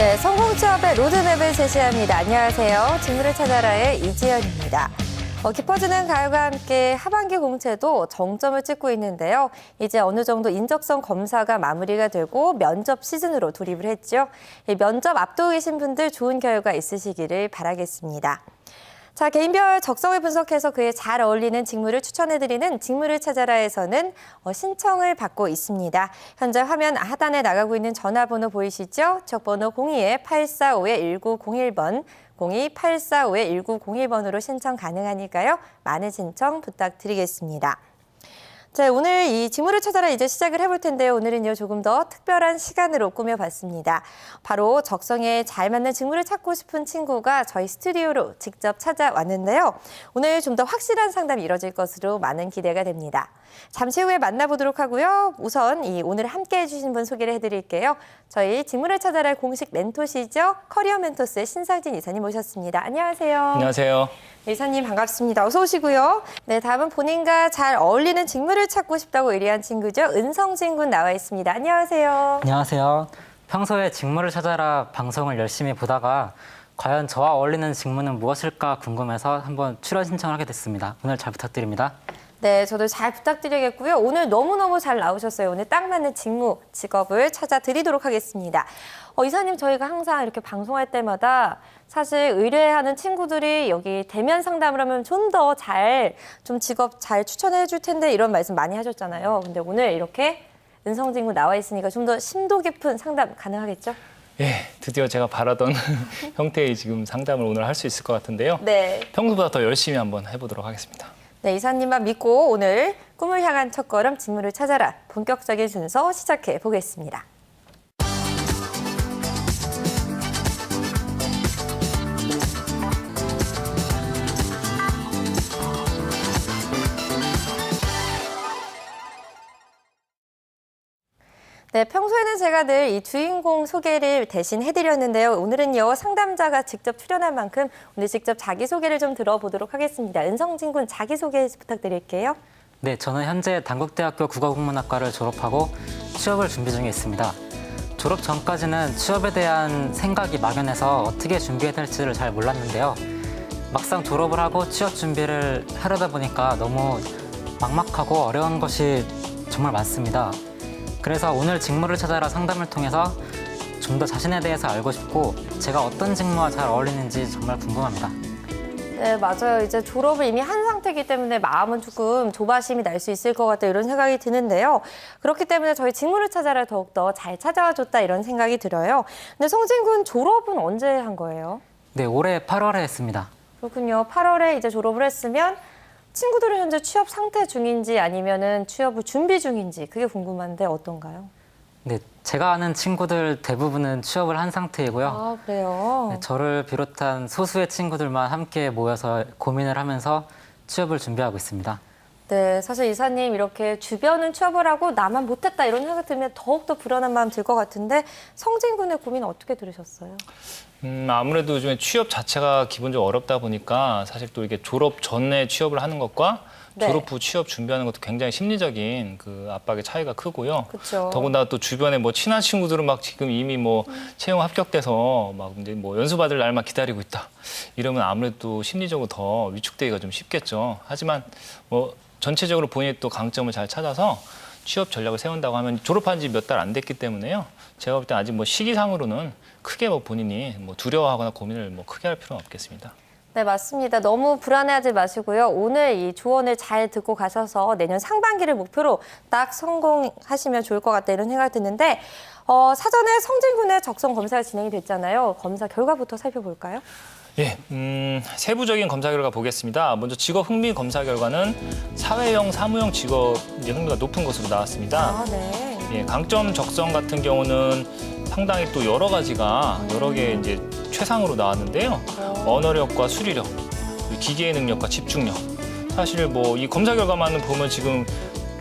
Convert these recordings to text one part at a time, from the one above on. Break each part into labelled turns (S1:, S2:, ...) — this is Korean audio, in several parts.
S1: 네, 성공 취업의 로드맵을 제시합니다. 안녕하세요. 직무를 찾아라의 이지연입니다. 깊어지는 가을과 함께 하반기 공채도 정점을 찍고 있는데요. 이제 어느 정도 인적성 검사가 마무리가 되고 면접 시즌으로 돌입을 했죠. 면접 앞두고 계신 분들 좋은 결과 있으시기를 바라겠습니다. 자, 개인별 적성을 분석해서 그에 잘 어울리는 직무를 추천해드리는 직무를 찾아라에서는 신청을 받고 있습니다. 현재 화면 하단에 나가고 있는 전화번호 보이시죠? 지역번호 02-845-1901번, 02-845-1901번으로 신청 가능하니까요. 많은 신청 부탁드리겠습니다. 자, 오늘 이 직무를 찾아라 이제 시작을 해볼 텐데요. 오늘은요 조금 더 특별한 시간으로 꾸며봤습니다. 바로 적성에 잘 맞는 직무를 찾고 싶은 친구가 저희 스튜디오로 직접 찾아왔는데요. 오늘 좀 더 확실한 상담이 이뤄질 것으로 많은 기대가 됩니다. 잠시 후에 만나보도록 하고요. 우선 오늘 함께해 주신 분 소개를 해드릴게요. 저희 직무를 찾아라 공식 멘토시죠. 커리어 멘토스의 신상진 이사님 모셨습니다. 안녕하세요.
S2: 안녕하세요.
S1: 이사님 반갑습니다. 어서 오시고요. 네, 다음은 본인과 잘 어울리는 직무를 찾고 싶다고 의뢰한 친구죠. 은성진 군 나와 있습니다. 안녕하세요.
S3: 안녕하세요. 평소에 직무를 찾아라 방송을 열심히 보다가 과연 저와 어울리는 직무는 무엇일까 궁금해서 한번 출연 신청을 하게 됐습니다. 오늘 잘 부탁드립니다.
S1: 네, 저도 잘 부탁드리겠고요. 오늘 너무너무 잘 나오셨어요. 오늘 딱 맞는 직무, 직업을 찾아드리도록 하겠습니다. 이사님, 저희가 항상 이렇게 방송할 때마다 사실 의뢰하는 친구들이 여기 대면 상담을 하면 좀 더 좀 직업 잘 추천해 줄 텐데 이런 말씀 많이 하셨잖아요. 근데 오늘 이렇게 은성진 군 나와 있으니까 좀 더 심도 깊은 상담 가능하겠죠?
S2: 예, 드디어 제가 바라던 형태의 지금 상담을 오늘 할 수 있을 것 같은데요.
S1: 네.
S2: 평소보다 더 열심히 한번 해보도록 하겠습니다.
S1: 네, 이사님만 믿고 오늘 꿈을 향한 첫걸음 직무를 찾아라 본격적인 순서 시작해 보겠습니다. 네, 평소에는 제가 늘 이 주인공 소개를 대신 해드렸는데요. 오늘은요, 상담자가 직접 출연한 만큼 오늘 직접 자기소개를 좀 들어보도록 하겠습니다. 은성진 군 자기소개 부탁드릴게요.
S3: 네, 저는 현재 단국대학교 국어국문학과를 졸업하고 취업을 준비 중에 있습니다. 졸업 전까지는 취업에 대한 생각이 막연해서 어떻게 준비해야 될지를 잘 몰랐는데요. 막상 졸업을 하고 취업 준비를 하려다 보니까 너무 막막하고 어려운 것이 정말 많습니다. 그래서 오늘 직무를 찾아라 상담을 통해서 좀 더 자신에 대해서 알고 싶고 제가 어떤 직무와 잘 어울리는지 정말 궁금합니다.
S1: 네, 맞아요. 이제 졸업을 이미 한 상태이기 때문에 마음은 조금 조바심이 날 수 있을 것 같다 이런 생각이 드는데요. 그렇기 때문에 저희 직무를 찾아라 더욱더 잘 찾아와 줬다 이런 생각이 들어요. 근데 성진 군 졸업은 언제 한 거예요?
S3: 네, 올해 8월에 했습니다.
S1: 그렇군요. 8월에 이제 졸업을 했으면 친구들은 현재 취업 상태 중인지 아니면은 취업을 준비 중인지 그게 궁금한데 어떤가요?
S3: 네, 제가 아는 친구들 대부분은 취업을 한 상태이고요.
S1: 아, 그래요?
S3: 네, 저를 비롯한 소수의 친구들만 함께 모여서 고민을 하면서 취업을 준비하고 있습니다.
S1: 네, 사실 이사님 이렇게 주변은 취업을 하고 나만 못했다 이런 생각 들면 더욱더 불안한 마음 들 것 같은데 성진 군의 고민 어떻게 들으셨어요?
S2: 아무래도 요즘에 취업 자체가 기본적으로 어렵다 보니까 사실 또 이게 졸업 전에 취업을 하는 것과
S1: 네.
S2: 졸업 후 취업 준비하는 것도 굉장히 심리적인 그 압박의 차이가 크고요.
S1: 그렇죠.
S2: 더군다나 또 주변에 뭐 친한 친구들은 막 지금 이미 뭐 채용 합격돼서 막 이제 뭐 연수받을 날만 기다리고 있다. 이러면 아무래도 심리적으로 더 위축되기가 좀 쉽겠죠. 하지만 뭐 전체적으로 본인의 또 강점을 잘 찾아서 취업 전략을 세운다고 하면 졸업한 지 몇 달 안 됐기 때문에요. 제가 볼 때 아직 뭐 시기상으로는 크게 뭐 본인이 뭐 두려워하거나 고민을 뭐 크게 할 필요는 없겠습니다.
S1: 네, 맞습니다. 너무 불안해하지 마시고요. 오늘 이 조언을 잘 듣고 가셔서 내년 상반기를 목표로 딱 성공하시면 좋을 것 같다 이런 생각이 드는데 사전에 성진 군의 적성 검사가 진행이 됐잖아요. 검사 결과부터 살펴볼까요?
S2: 예, 세부적인 검사 결과 보겠습니다. 먼저 직업 흥미 검사 결과는 사회형, 사무형 직업 이제 흥미가 높은 것으로 나왔습니다.
S1: 아, 네.
S2: 예, 강점 적성 같은 경우는 상당히 또 여러 가지가 여러 개 이제 최상으로 나왔는데요. 언어력과 수리력, 그리고 기계의 능력과 집중력. 사실 뭐 이 검사 결과만 보면 지금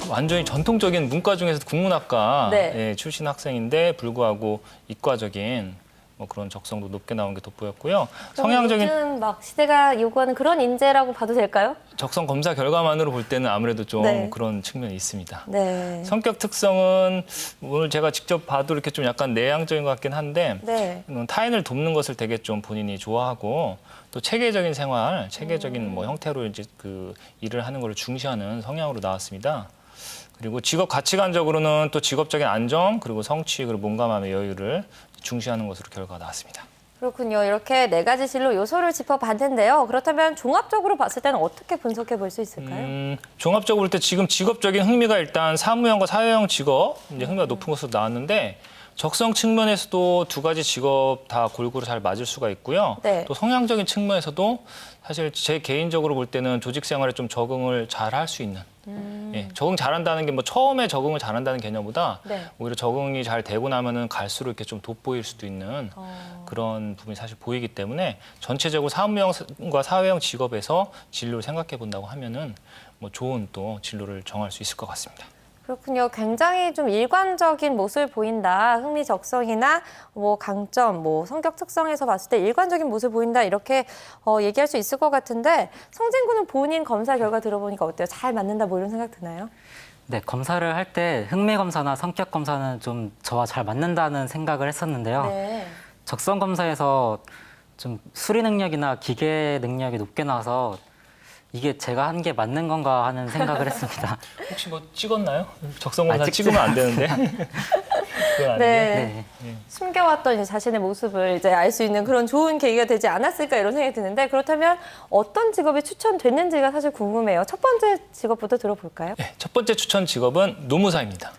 S2: 완전히 전통적인 문과 중에서 국문학과
S1: 네.
S2: 예, 출신 학생인데 불구하고 이과적인 그런 적성도 높게 나온 게 돋보였고요. 성향적인
S1: 요즘 막 시대가 요구하는 그런 인재라고 봐도 될까요?
S2: 적성 검사 결과만으로 볼 때는 아무래도 좀
S1: 네.
S2: 그런 측면이 있습니다.
S1: 네.
S2: 성격 특성은 오늘 제가 직접 봐도 이렇게 좀 약간 내향적인 것 같긴 한데
S1: 네.
S2: 타인을 돕는 것을 되게 좀 본인이 좋아하고 또 체계적인 생활, 체계적인 뭐 형태로 이제 그 일을 하는 걸 중시하는 성향으로 나왔습니다. 그리고 직업 가치관적으로는 또 직업적인 안정, 그리고 성취, 그리고 몸감함의 여유를 중시하는 것으로 결과가 나왔습니다.
S1: 그렇군요. 이렇게 네 가지 진로 요소를 짚어봤는데요. 그렇다면 종합적으로 봤을 때는 어떻게 분석해 볼 수 있을까요?
S2: 종합적으로 볼 때 지금 직업적인 흥미가 일단 사무형과 사회형 직업 이제 흥미가 높은 것으로 나왔는데 적성 측면에서도 두 가지 직업 다 골고루 잘 맞을 수가 있고요.
S1: 네.
S2: 또 성향적인 측면에서도 사실 제 개인적으로 볼 때는 조직 생활에 좀 적응을 잘 할 수 있는 예, 적응 잘한다는 게 뭐 처음에 적응을 잘한다는 개념보다
S1: 네.
S2: 오히려 적응이 잘 되고 나면은 갈수록 이렇게 좀 돋보일 수도 있는 그런 부분이 사실 보이기 때문에 전체적으로 사무형과 사회형 직업에서 진로를 생각해 본다고 하면은 뭐 좋은 또 진로를 정할 수 있을 것 같습니다.
S1: 그렇군요. 굉장히 좀 일관적인 모습을 보인다. 흥미 적성이나 뭐 강점, 뭐 성격 특성에서 봤을 때 일관적인 모습을 보인다. 이렇게 얘기할 수 있을 것 같은데 성진 군은 본인 검사 결과 들어보니까 어때요? 잘 맞는다 뭐 이런 생각 드나요?
S3: 네, 검사를 할 때 흥미 검사나 성격 검사는 좀 저와 잘 맞는다는 생각을 했었는데요.
S1: 네.
S3: 적성 검사에서 좀 수리 능력이나 기계 능력이 높게 나와서 이게 제가 한 게 맞는 건가 하는 생각을 했습니다.
S2: 혹시 뭐 찍었나요? 적성검사
S3: 찍지
S2: 찍으면 안 되는데. 그건 아니에요.
S1: 네.
S3: 네.
S1: 숨겨왔던 이제 자신의 모습을 이제 알 수 있는 그런 좋은 계기가 되지 않았을까 이런 생각이 드는데 그렇다면 어떤 직업이 추천됐는지가 사실 궁금해요. 첫 번째 직업부터 들어볼까요?
S2: 네, 첫 번째 추천 직업은 노무사입니다.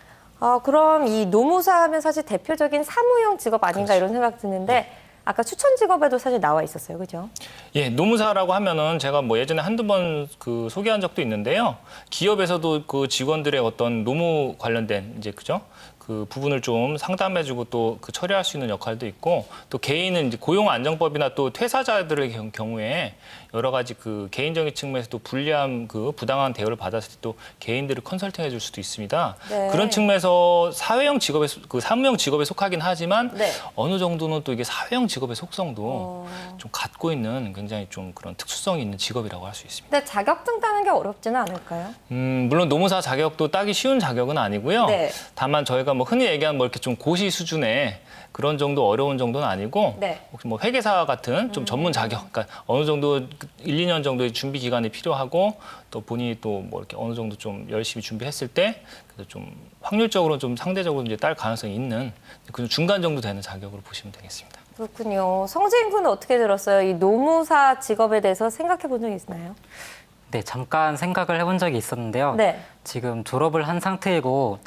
S1: 그럼 이 노무사 하면 사실 대표적인 사무형 직업 아닌가 이런 생각 드는데 아까 추천 직업에도 사실 나와 있었어요. 그죠?
S2: 예, 노무사라고 하면은 제가 뭐 예전에 한두 번 그 소개한 적도 있는데요. 기업에서도 그 직원들의 어떤 노무 관련된 이제 그죠? 그 부분을 좀 상담해주고 또 그 처리할 수 있는 역할도 있고 또 개인은 이제 고용안정법이나 또 퇴사자들의 경우에 여러 가지 그 개인적인 측면에서도 불리한 그 부당한 대우를 받았을 때 또 개인들을 컨설팅해 줄 수도 있습니다.
S1: 네.
S2: 그런 측면에서 사회형 직업에 그 사무형 직업에 속하긴 하지만
S1: 네.
S2: 어느 정도는 또 이게 사회형 직업의 속성도 좀 갖고 있는 굉장히 좀 그런 특수성이 있는 직업이라고 할 수 있습니다.
S1: 근데 자격증 따는 게 어렵지는 않을까요?
S2: 물론 노무사 자격도 따기 쉬운 자격은 아니고요.
S1: 네.
S2: 다만 저희가 뭐 흔히 얘기하는 뭐 이렇게 좀 고시 수준의 그런 정도 어려운 정도는 아니고
S1: 네.
S2: 혹시 뭐 회계사 같은 좀 전문 자격, 그러니까 어느 정도 1, 2년 정도의 준비 기간이 필요하고 또 본인이 또 뭐 이렇게 어느 정도 좀 열심히 준비했을 때 그래서 좀 확률적으로 좀 상대적으로 이제 딸 가능성이 있는 그 중간 정도 되는 자격으로 보시면 되겠습니다.
S1: 그렇군요. 성진 군은 어떻게 들었어요? 이 노무사 직업에 대해서 생각해 본 적이 있나요?
S3: 네, 잠깐 생각을 해본 적이 있었는데요.
S1: 네.
S3: 지금 졸업을 한 상태이고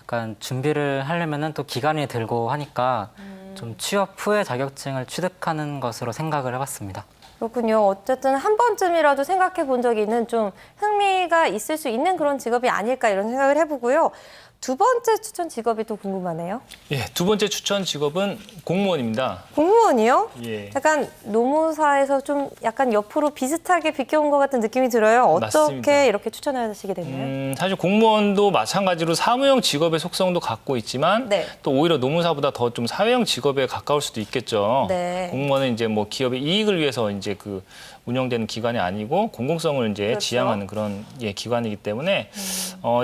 S3: 약간 준비를 하려면은 또 기간이 들고 하니까 좀 취업 후에 자격증을 취득하는 것으로 생각을 해봤습니다.
S1: 그렇군요. 어쨌든 한 번쯤이라도 생각해 본 적이 있는 좀 흥미가 있을 수 있는 그런 직업이 아닐까 이런 생각을 해보고요. 두 번째 추천 직업이 또 궁금하네요.
S2: 예, 두 번째 추천 직업은 공무원입니다.
S1: 공무원이요?
S2: 예.
S1: 약간 노무사에서 좀 약간 옆으로 비슷하게 비껴온 것 같은 느낌이 들어요. 어떻게
S2: 맞습니다.
S1: 이렇게 추천하시게 됐나요?
S2: 사실 공무원도 마찬가지로 사무형 직업의 속성도 갖고 있지만
S1: 네.
S2: 또 오히려 노무사보다 더 좀 사회형 직업에 가까울 수도 있겠죠.
S1: 네.
S2: 공무원은 이제 뭐 기업의 이익을 위해서 이제 그 운영되는 기관이 아니고 공공성을 이제
S1: 그렇죠.
S2: 지향하는 그런 기관이기 때문에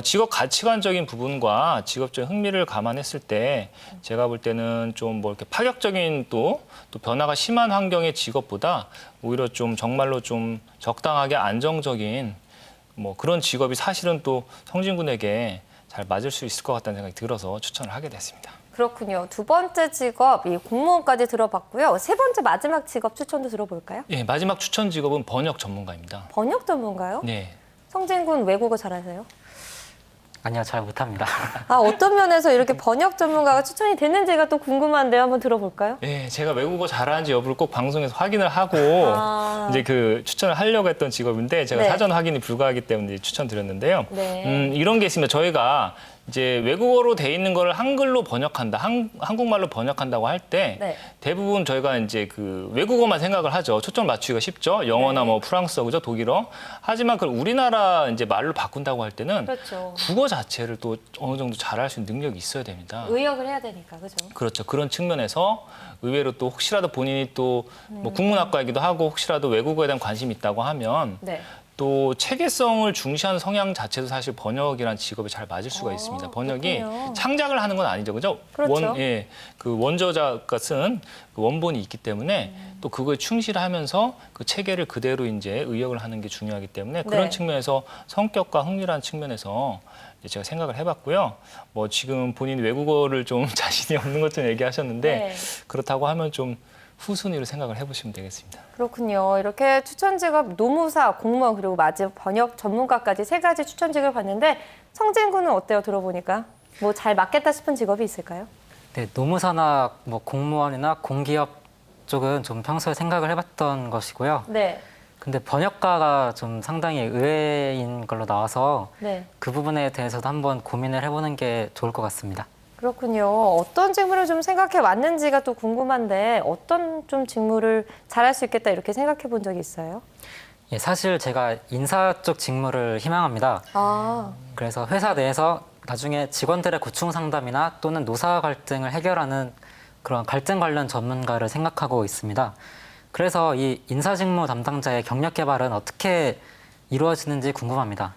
S2: 직업 가치관적인 부분과 직업적 흥미를 감안했을 때 제가 볼 때는 좀 뭐 이렇게 파격적인 또 변화가 심한 환경의 직업보다 오히려 좀 정말로 좀 적당하게 안정적인 뭐 그런 직업이 사실은 또 성진 군에게 잘 맞을 수 있을 것 같다는 생각이 들어서 추천을 하게 됐습니다.
S1: 그렇군요. 두 번째 직업, 이 공무원까지 들어봤고요. 세 번째 마지막 직업 추천도 들어볼까요?
S2: 예, 마지막 추천 직업은 번역 전문가입니다.
S1: 번역 전문가요?
S2: 네.
S1: 성진 군 외국어 잘하세요?
S3: 아니요, 잘 못합니다.
S1: 어떤 면에서 이렇게 번역 전문가가 추천이 됐는지가 또 궁금한데요. 한번 들어볼까요?
S2: 예, 제가 외국어 잘하는지 여부를 꼭 방송에서 확인을 하고 이제 그 추천을 하려고 했던 직업인데 제가
S1: 네.
S2: 사전 확인이 불가하기 때문에 추천드렸는데요.
S1: 네.
S2: 이런 게 있습니다. 저희가 이제 외국어로 돼 있는 걸 한글로 번역한다, 한국말로 번역한다고 할 때
S1: 네.
S2: 대부분 저희가 이제 그 외국어만 생각을 하죠. 초점 맞추기가 쉽죠. 영어나
S1: 네.
S2: 뭐 프랑스어, 그죠? 독일어. 하지만 그걸 우리나라 이제 말로 바꾼다고 할 때는
S1: 그렇죠.
S2: 국어 자체를 또 어느 정도 잘할 수 있는 능력이 있어야 됩니다.
S1: 의역을 해야 되니까, 그죠?
S2: 그렇죠. 그런 측면에서 의외로 또 혹시라도 본인이 또 뭐 국문학과이기도 하고 혹시라도 외국어에 대한 관심이 있다고 하면
S1: 네.
S2: 또 체계성을 중시하는 성향 자체도 사실 번역이란 직업에 잘 맞을 수가 있습니다. 번역이
S1: 그렇군요.
S2: 창작을 하는 건 아니죠, 그죠?
S1: 그렇죠.
S2: 그 원저자가 쓴 그 원본이 있기 때문에 또 그거에 충실하면서 그 체계를 그대로 이제 의역을 하는 게 중요하기 때문에 그런
S1: 네.
S2: 측면에서 성격과 흥미라는 측면에서 이제 제가 생각을 해봤고요. 뭐 지금 본인 외국어를 좀 자신이 없는 것처럼 얘기하셨는데
S1: 네.
S2: 그렇다고 하면 좀 후순위로 생각을 해보시면 되겠습니다.
S1: 그렇군요. 이렇게 추천 직업 노무사, 공무원 그리고 마지막 번역 전문가까지 세 가지 추천직을 봤는데 성진 군은 어때요? 들어보니까 뭐 잘 맞겠다 싶은 직업이 있을까요?
S3: 네, 노무사나 뭐 공무원이나 공기업 쪽은 좀 평소에 생각을 해봤던 것이고요.
S1: 네.
S3: 근데 번역가가 좀 상당히 의외인 걸로 나와서
S1: 네.
S3: 그 부분에 대해서도 한번 고민을 해보는 게 좋을 것 같습니다.
S1: 그렇군요. 어떤 직무를 좀 생각해 왔는지가 또 궁금한데 어떤 좀 직무를 잘할 수 있겠다 이렇게 생각해 본 적이 있어요?
S3: 예, 사실 제가 인사 쪽 직무를 희망합니다.
S1: 아,
S3: 그래서 회사 내에서 나중에 직원들의 고충 상담이나 또는 노사 갈등을 해결하는 그런 갈등 관련 전문가를 생각하고 있습니다. 그래서 이 인사 직무 담당자의 경력 개발은 어떻게 이루어지는지 궁금합니다.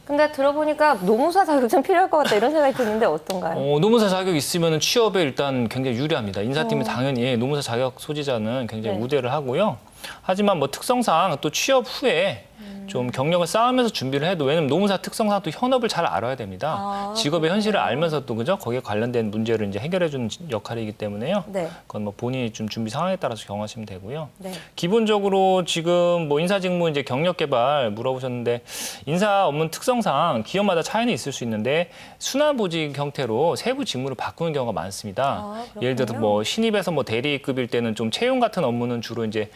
S1: 근데 들어보니까 노무사 자격증 필요할 것 같다 이런 생각이 드는데 어떤가요?
S2: 노무사 자격 있으면 취업에 일단 굉장히 유리합니다. 인사팀이 당연히 노무사 자격 소지자는 굉장히
S1: 네.
S2: 우대를 하고요. 하지만 뭐 특성상 또 취업 후에 좀 경력을 쌓으면서 준비를 해도 왜냐면 노무사 특성상 또 현업을 잘 알아야 됩니다.
S1: 아,
S2: 직업의 현실을 알면서 또 그죠 거기에 관련된 문제를 이제 해결해 주는 역할이기 때문에요.
S1: 네.
S2: 그건 뭐 본인이 좀 준비 상황에 따라서 경험하시면 되고요.
S1: 네.
S2: 기본적으로 지금 뭐 인사 직무 이제 경력 개발 물어보셨는데 인사 업무 특성상 기업마다 차이는 있을 수 있는데 순환 보직 형태로 세부 직무를 바꾸는 경우가 많습니다.
S1: 아,
S2: 예를 들어서
S1: 그렇군요.
S2: 뭐 신입에서 뭐 대리급일 때는 좀 채용 같은 업무는 주로 이제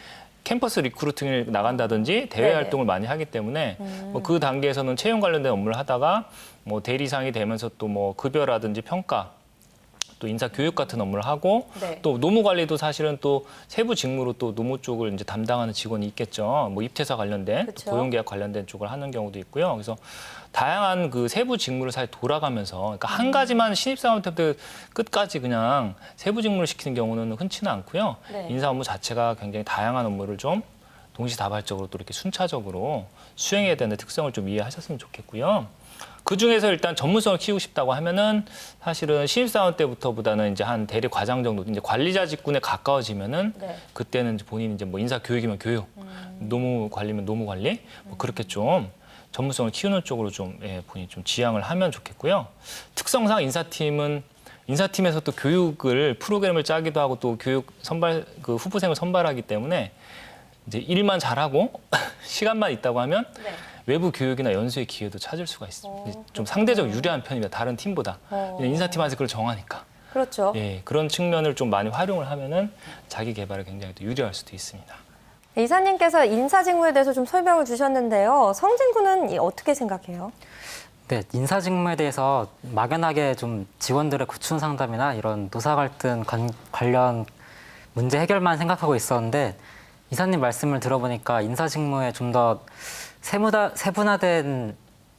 S2: 캠퍼스 리크루팅을 나간다든지 대외
S1: 네네.
S2: 활동을 많이 하기 때문에 뭐 그 단계에서는 채용 관련된 업무를 하다가 뭐 대리상이 되면서 또 뭐 급여라든지 평가 또 인사 교육 같은 업무를 하고
S1: 네.
S2: 또 노무 관리도 사실은 또 세부 직무로 또 노무 쪽을 이제 담당하는 직원이 있겠죠. 뭐 입퇴사 관련된
S1: 그쵸.
S2: 고용계약 관련된 쪽을 하는 경우도 있고요. 그래서 다양한 그 세부 직무를 사실 돌아가면서 그러니까 한 가지만 신입사원 때부터 끝까지 그냥 세부 직무를 시키는 경우는 흔치는 않고요.
S1: 네.
S2: 인사 업무 자체가 굉장히 다양한 업무를 좀 동시다발적으로 또 이렇게 순차적으로 수행해야 되는 특성을 좀 이해하셨으면 좋겠고요. 그 중에서 일단 전문성을 키우고 싶다고 하면은 사실은 신입사원 때부터보다는 이제 한 대리 과장 정도 이제 관리자 직군에 가까워지면은
S1: 네.
S2: 그때는 이제 본인이 이제 뭐 인사 교육이면 교육, 노무 관리면 노무 관리 뭐 그렇게 좀 전문성을 키우는 쪽으로 좀 본인이 좀 지향을 하면 좋겠고요. 특성상 인사팀에서 또 교육을 프로그램을 짜기도 하고 또 교육 선발 그 후보생을 선발하기 때문에 이제 일만 잘하고 시간만 있다고 하면
S1: 네.
S2: 외부 교육이나 연수의 기회도 찾을 수가 있습니다. 좀
S1: 그렇군요.
S2: 상대적 유리한 편입니다. 다른 팀보다. 인사팀 안에서 그걸 정하니까.
S1: 그렇죠.
S2: 예, 그런 측면을 좀 많이 활용을 하면은 자기 개발에 굉장히 또 유리할 수도 있습니다.
S1: 이사님께서 인사 직무에 대해서 좀 설명을 주셨는데요. 성진 군은 어떻게 생각해요?
S3: 네, 인사 직무에 대해서 막연하게 좀 직원들의 고충 상담이나 이런 노사 갈등 관련 문제 해결만 생각하고 있었는데 이사님 말씀을 들어보니까 인사 직무에 좀 더 세분화된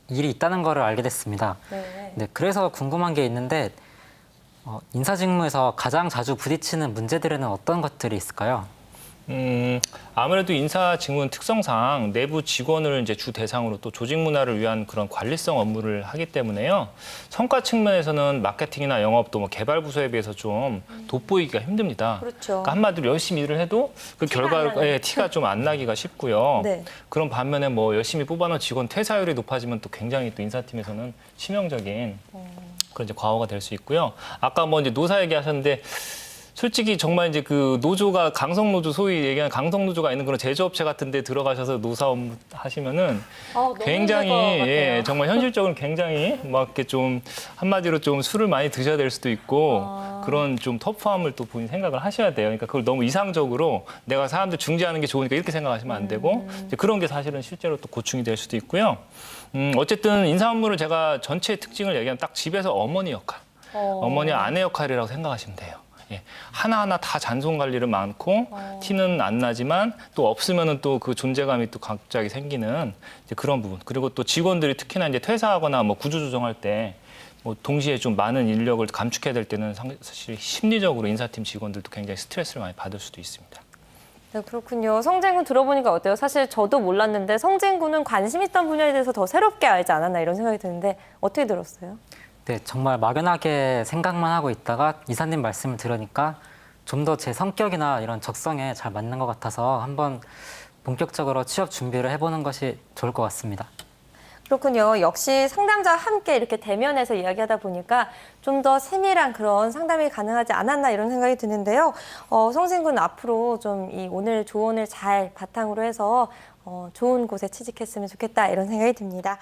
S3: 일이 있다는 것을 알게 됐습니다.
S1: 네.
S3: 네, 그래서 궁금한 게 있는데 인사 직무에서 가장 자주 부딪히는 문제들에는 어떤 것들이 있을까요?
S2: 아무래도 인사 직무는 특성상 내부 직원을 이제 주 대상으로 또 조직 문화를 위한 그런 관리성 업무를 하기 때문에요. 성과 측면에서는 마케팅이나 영업 또 뭐 개발 부서에 비해서 좀 돋보이기가 힘듭니다.
S1: 그렇죠.
S2: 그러니까 한마디로 열심히 일을 해도 그
S1: 티가 안 나는.
S2: 결과 티가 좀 안 나기가 쉽고요.
S1: 네.
S2: 그런 반면에 뭐 열심히 뽑아놓은 직원 퇴사율이 높아지면 또 굉장히 또 인사팀에서는 치명적인 그런 이제 과오가 될 수 있고요. 아까 뭐 이제 노사 얘기하셨는데 솔직히 정말 이제 그 노조가 강성노조 소위 얘기하는 강성노조가 있는 그런 제조업체 같은 데 들어가셔서 노사업 하시면은
S1: 너무
S2: 굉장히
S1: 힘들 것 같아요.
S2: 예, 정말 현실적으로 굉장히 막 이렇게 좀 한마디로 좀 술을 많이 드셔야 될 수도 있고 그런 좀 터프함을 또 본인 생각을 하셔야 돼요. 그러니까 그걸 너무 이상적으로 내가 사람들 중재하는 게 좋으니까 이렇게 생각하시면 안 되고 이제 그런 게 사실은 실제로 또 고충이 될 수도 있고요. 어쨌든 인사업무를 제가 전체의 특징을 얘기하면 딱 집에서 어머니 역할, 어머니 아내 역할이라고 생각하시면 돼요. 예, 하나하나 다 잔손 관리를 많고 티는 안 나지만 또 없으면은 또 그 존재감이 또 갑자기 생기는 이제 그런 부분. 그리고 또 직원들이 특히나 이제 퇴사하거나 뭐 구조조정할 때 뭐 동시에 좀 많은 인력을 감축해야 될 때는 사실 심리적으로 인사팀 직원들도 굉장히 스트레스를 많이 받을 수도 있습니다.
S1: 네, 그렇군요. 성진군 들어보니까 어때요? 사실 저도 몰랐는데 성진군은 관심 있던 분야에 대해서 더 새롭게 알지 않았나 이런 생각이 드는데 어떻게 들었어요?
S3: 네, 정말 막연하게 생각만 하고 있다가 이사님 말씀을 들으니까 좀 더 제 성격이나 이런 적성에 잘 맞는 것 같아서 한번 본격적으로 취업 준비를 해보는 것이 좋을 것 같습니다.
S1: 그렇군요. 역시 상담자와 함께 이렇게 대면해서 이야기하다 보니까 좀 더 세밀한 그런 상담이 가능하지 않았나 이런 생각이 드는데요. 성진군 앞으로 좀 이 오늘 조언을 잘 바탕으로 해서 좋은 곳에 취직했으면 좋겠다 이런 생각이 듭니다.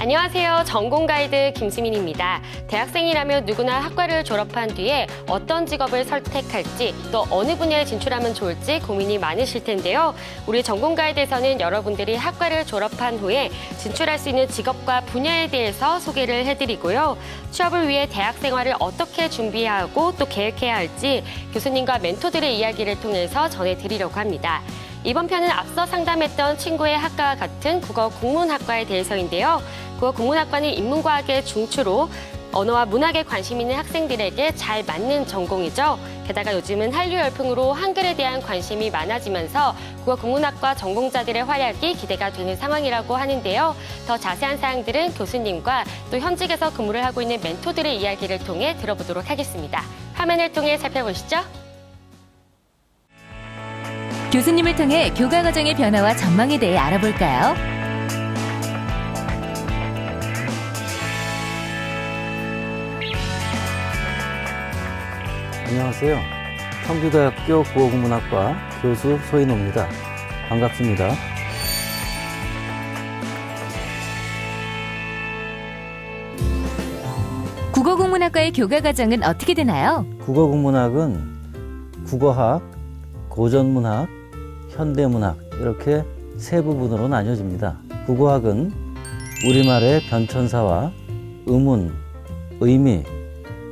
S4: 안녕하세요. 전공 가이드 김수민입니다. 대학생이라면 누구나 학과를 졸업한 뒤에 어떤 직업을 선택할지 또 어느 분야에 진출하면 좋을지 고민이 많으실 텐데요. 우리 전공 가이드에서는 여러분들이 학과를 졸업한 후에 진출할 수 있는 직업과 분야에 대해서 소개를 해드리고요. 취업을 위해 대학 생활을 어떻게 준비하고 또 계획해야 할지 교수님과 멘토들의 이야기를 통해서 전해드리려고 합니다. 이번 편은 앞서 상담했던 친구의 학과와 같은 국어국문학과에 대해서인데요. 국어국문학과는 인문과학의 중추로 언어와 문학에 관심 있는 학생들에게 잘 맞는 전공이죠. 게다가 요즘은 한류 열풍으로 한글에 대한 관심이 많아지면서 국어국문학과 전공자들의 활약이 기대가 되는 상황이라고 하는데요. 더 자세한 사항들은 교수님과 또 현직에서 근무를 하고 있는 멘토들의 이야기를 통해 들어보도록 하겠습니다. 화면을 통해 살펴보시죠.
S5: 교수님을 통해 교과 과정의 변화와 전망에 대해 알아볼까요?
S6: 안녕하세요. 청주대학교 국어국문학과 교수 소인호입니다. 반갑습니다.
S5: 국어국문학과의 교과 과정은 어떻게 되나요?
S6: 국어국문학은 국어학, 고전문학, 현대문학 이렇게 세 부분으로 나뉘어집니다. 국어학은 우리말의 변천사와 의문, 의미,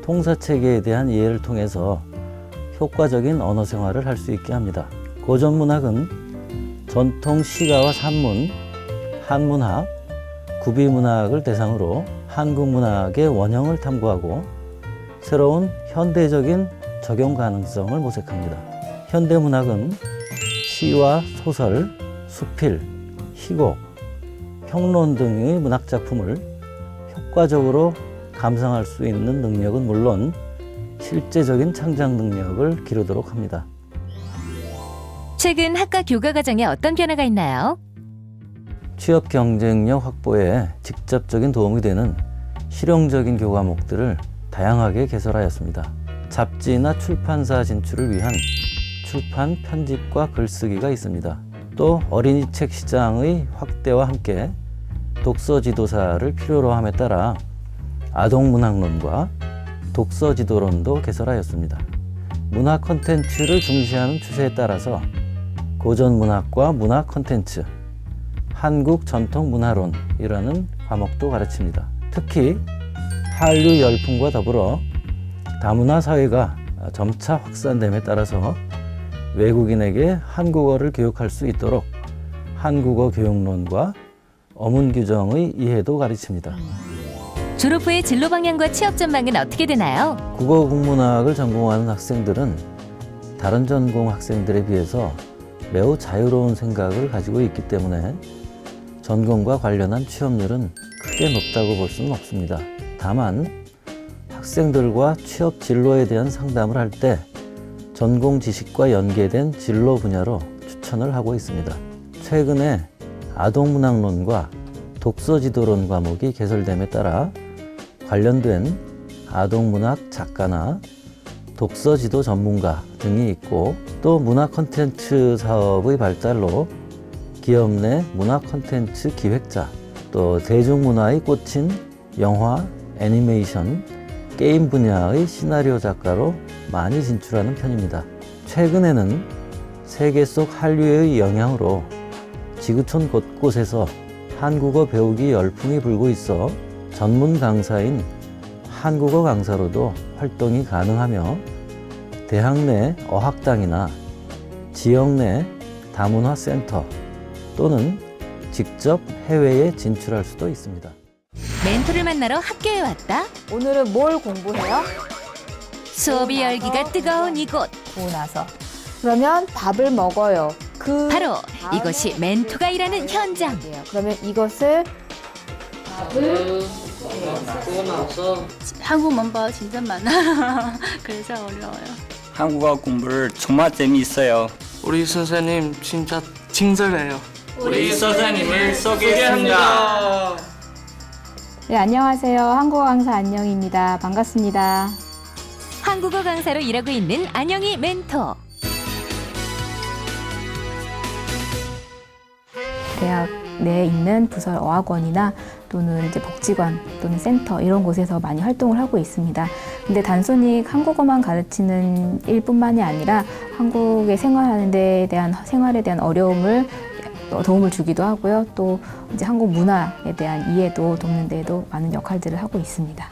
S6: 통사체계에 대한 이해를 통해서 효과적인 언어 생활을 할 수 있게 합니다. 고전문학은 전통 시가와 산문, 한문학, 구비문학을 대상으로 한국 문학의 원형을 탐구하고 새로운 현대적인 적용 가능성을 모색합니다. 현대문학은 시와 소설, 수필, 희곡, 평론 등의 문학작품을 효과적으로 감상할 수 있는 능력은 물론 실제적인 창작 능력을 기르도록 합니다.
S5: 최근 학과 교과 과정에 어떤 변화가 있나요?
S6: 취업 경쟁력 확보에 직접적인 도움이 되는 실용적인 교과목들을 다양하게 개설하였습니다. 잡지나 출판사 진출을 위한 출판, 편집과 글쓰기가 있습니다. 또 어린이 책 시장의 확대와 함께 독서 지도사를 필요로 함에 따라 아동문학론과 독서 지도론도 개설하였습니다. 문학 콘텐츠를 중시하는 추세에 따라서 고전문학과 문학 콘텐츠, 한국 전통문화론이라는 과목도 가르칩니다. 특히 한류 열풍과 더불어 다문화 사회가 점차 확산됨에 따라서 외국인에게 한국어를 교육할 수 있도록 한국어 교육론과 어문 규정의 이해도 가르칩니다.
S5: 졸업 후의 진로 방향과 취업 전망은 어떻게 되나요?
S6: 국어국문학을 전공하는 학생들은 다른 전공 학생들에 비해서 매우 자유로운 생각을 가지고 있기 때문에 전공과 관련한 취업률은 크게 높다고 볼 수는 없습니다. 다만 학생들과 취업 진로에 대한 상담을 할 때 전공 지식과 연계된 진로 분야로 추천을 하고 있습니다. 최근에 아동문학론과 독서지도론 과목이 개설됨에 따라 관련된 아동문학 작가나 독서지도 전문가 등이 있고, 또 문화 콘텐츠 사업의 발달로 기업 내 문화 콘텐츠 기획자, 또 대중문화에 꽂힌 영화, 애니메이션, 게임 분야의 시나리오 작가로 많이 진출하는 편입니다. 최근에는 세계 속 한류의 영향으로 지구촌 곳곳에서 한국어 배우기 열풍이 불고 있어 전문 강사인 한국어 강사로도 활동이 가능하며, 대학 내 어학당이나 지역 내 다문화 센터 또는 직접 해외에 진출할 수도 있습니다.
S5: 멘토를 만나러 학교에 왔다.
S1: 오늘은 뭘 공부해요?
S5: 수업이 열기가 뜨거운 이곳.
S1: 보고 나서. 그러면 밥을 먹어요.
S5: 바로 이것이 멘토가 일하는 현장.
S1: 그러면 이것을
S7: 한국 문법 진짜 많아. 그래서 어려워요.
S8: 한국어 공부를 정말 재미있어요.
S9: 우리 선생님 진짜 친절해요.
S8: 우리 선생님을 소개합니다.
S10: 네, 안녕하세요. 한국어 강사 안녕입니다. 반갑습니다.
S5: 한국어 강사로 일하고 있는 안영희 멘토.
S10: 대학 내에 있는 부설 어학원이나 또는 이제 복지관 또는 센터 이런 곳에서 많이 활동을 하고 있습니다. 근데 단순히 한국어만 가르치는 일뿐만이 아니라 한국에 생활하는 데 대한 생활에 대한 어려움을 도움을 주기도 하고요. 또 이제 한국 문화에 대한 이해도 돕는 데에도 많은 역할들을 하고 있습니다.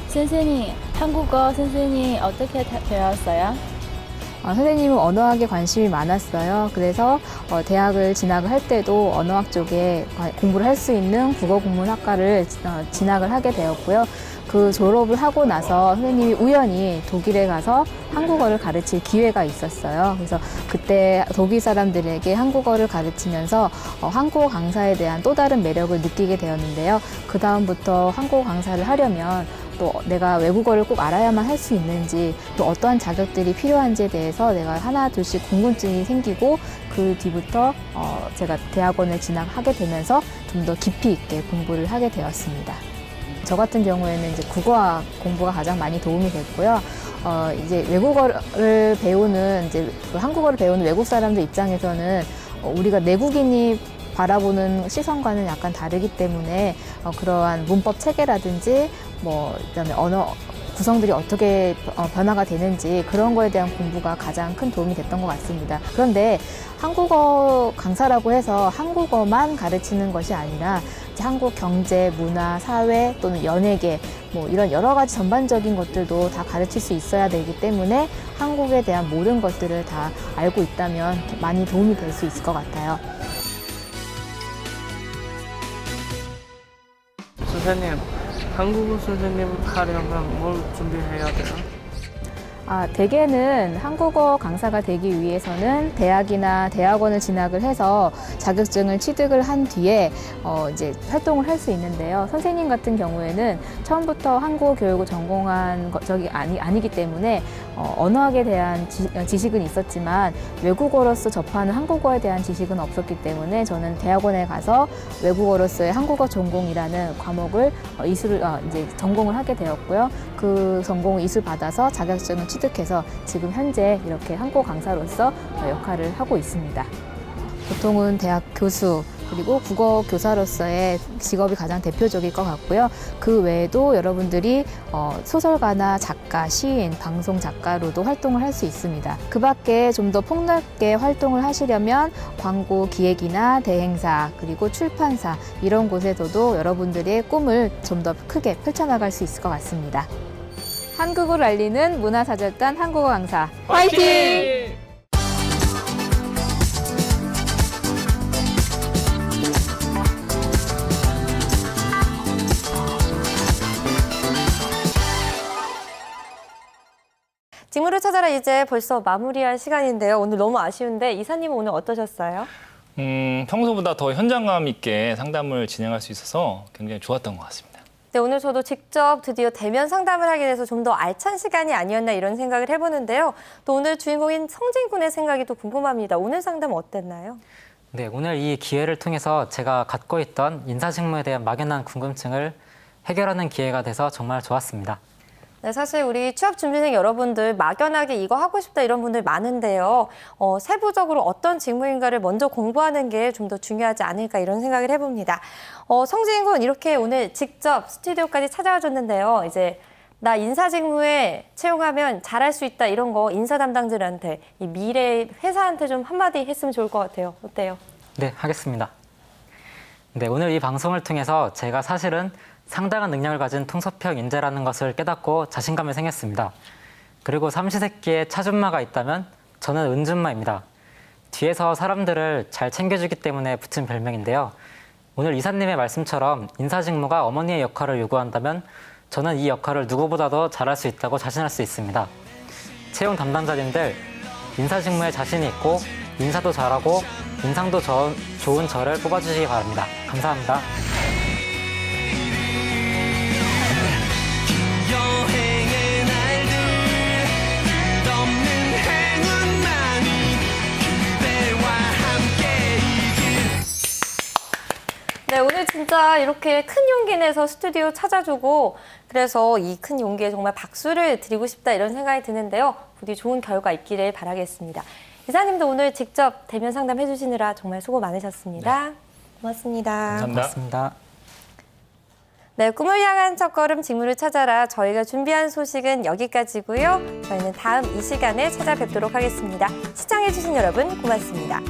S7: 선생님, 한국어 선생님 어떻게 배웠어요?
S10: 선생님은 언어학에 관심이 많았어요. 그래서 대학을 진학을 할 때도 언어학 쪽에 공부를 할 수 있는 국어국문학과를 진학을 하게 되었고요. 그 졸업을 하고 나서 선생님이 우연히 독일에 가서 한국어를 가르칠 기회가 있었어요. 그래서 그때 독일 사람들에게 한국어를 가르치면서 한국어 강사에 대한 또 다른 매력을 느끼게 되었는데요. 그 다음부터 한국어 강사를 하려면 또 내가 외국어를 꼭 알아야만 할 수 있는지, 또 어떠한 자격들이 필요한지에 대해서 내가 하나 둘씩 궁금증이 생기고, 그 뒤부터 제가 대학원을 진학하게 되면서 좀 더 깊이 있게 공부를 하게 되었습니다. 저 같은 경우에는 이제 국어학 공부가 가장 많이 도움이 됐고요. 이제 외국어를 배우는 이제 한국어를 배우는 외국 사람들 입장에서는 우리가 내국인이 바라보는 시선과는 약간 다르기 때문에 그러한 문법 체계라든지 그다음에 언어 구성들이 어떻게 변화가 되는지 그런 거에 대한 공부가 가장 큰 도움이 됐던 것 같습니다. 그런데 한국어 강사라고 해서 한국어만 가르치는 것이 아니라 한국 경제, 문화, 사회 또는 연예계 이런 여러 가지 전반적인 것들도 다 가르칠 수 있어야 되기 때문에 한국에 대한 모든 것들을 다 알고 있다면 많이 도움이 될 수 있을 것 같아요.
S9: 선생님, 한국어 선생님 하려면 뭘 준비해야 돼요?
S10: 대개는 한국어 강사가 되기 위해서는 대학이나 대학원을 진학을 해서 자격증을 취득을 한 뒤에 이제 활동을 할 수 있는데요. 선생님 같은 경우에는 처음부터 한국어 교육을 전공한 적이 아니기 때문에 언어학에 대한 지식은 있었지만 외국어로서 접하는 한국어에 대한 지식은 없었기 때문에 저는 대학원에 가서 외국어로서의 한국어 전공이라는 과목을 이제 전공을 하게 되었고요. 그 전공을 이수 받아서 자격증을 취득해서 지금 현재 이렇게 한국어 강사로서 역할을 하고 있습니다. 보통은 대학 교수 그리고 국어 교사로서의 직업이 가장 대표적일 것 같고요. 그 외에도 여러분들이 소설가나 작가, 시인, 방송 작가로도 활동을 할 수 있습니다. 그 밖에 좀 더 폭넓게 활동을 하시려면 광고 기획이나 대행사 그리고 출판사 이런 곳에서도 여러분들의 꿈을 좀 더 크게 펼쳐나갈 수 있을 것 같습니다. 한국어를 알리는 문화사절단 한국어 강사 화이팅!
S1: 직무를 찾아라 이제 벌써 마무리할 시간인데요. 오늘 너무 아쉬운데 이사님은 오늘 어떠셨어요?
S2: 평소보다 더 현장감 있게 상담을 진행할 수 있어서 굉장히 좋았던 것 같습니다.
S1: 네, 오늘 저도 직접 드디어 대면 상담을 하게 돼서 좀 더 알찬 시간이 아니었나 이런 생각을 해보는데요. 또 오늘 주인공인 성진 군의 생각이 또 궁금합니다. 오늘 상담 어땠나요?
S3: 네, 오늘 이 기회를 통해서 제가 갖고 있던 인사직무에 대한 막연한 궁금증을 해결하는 기회가 돼서 정말 좋았습니다.
S1: 네, 사실 우리 취업 준비생 여러분들 막연하게 이거 하고 싶다 이런 분들 많은데요. 세부적으로 어떤 직무인가를 먼저 공부하는 게 좀 더 중요하지 않을까 이런 생각을 해봅니다. 성진 군 이렇게 오늘 직접 스튜디오까지 찾아와 줬는데요. 이제 나 인사 직무에 채용하면 잘할 수 있다 이런 거 인사 담당자들한테 이 미래 회사한테 좀 한마디 했으면 좋을 것 같아요. 어때요?
S3: 네, 하겠습니다. 네, 오늘 이 방송을 통해서 제가 사실은 상당한 능력을 가진 통섭형 인재라는 것을 깨닫고 자신감이 생겼습니다. 그리고 삼시세끼에 차준마가 있다면 저는 은준마입니다. 뒤에서 사람들을 잘 챙겨주기 때문에 붙은 별명인데요. 오늘 이사님의 말씀처럼 인사 직무가 어머니의 역할을 요구한다면 저는 이 역할을 누구보다도 잘할 수 있다고 자신할 수 있습니다. 채용 담당자님들 인사 직무에 자신이 있고 인사도 잘하고 인상도 좋은 저를 뽑아주시기 바랍니다. 감사합니다.
S1: 네, 오늘 진짜 이렇게 큰 용기 내서 스튜디오 찾아주고 그래서 이 큰 용기에 정말 박수를 드리고 싶다 이런 생각이 드는데요. 부디 좋은 결과 있기를 바라겠습니다. 이사님도 오늘 직접 대면 상담해 주시느라 정말 수고 많으셨습니다.
S2: 네.
S1: 고맙습니다.
S2: 감사합니다.
S3: 고맙습니다.
S1: 네, 꿈을 향한 첫걸음 직무를 찾아라. 저희가 준비한 소식은 여기까지고요. 저희는 다음 이 시간에 찾아뵙도록 하겠습니다. 시청해 주신 여러분 고맙습니다.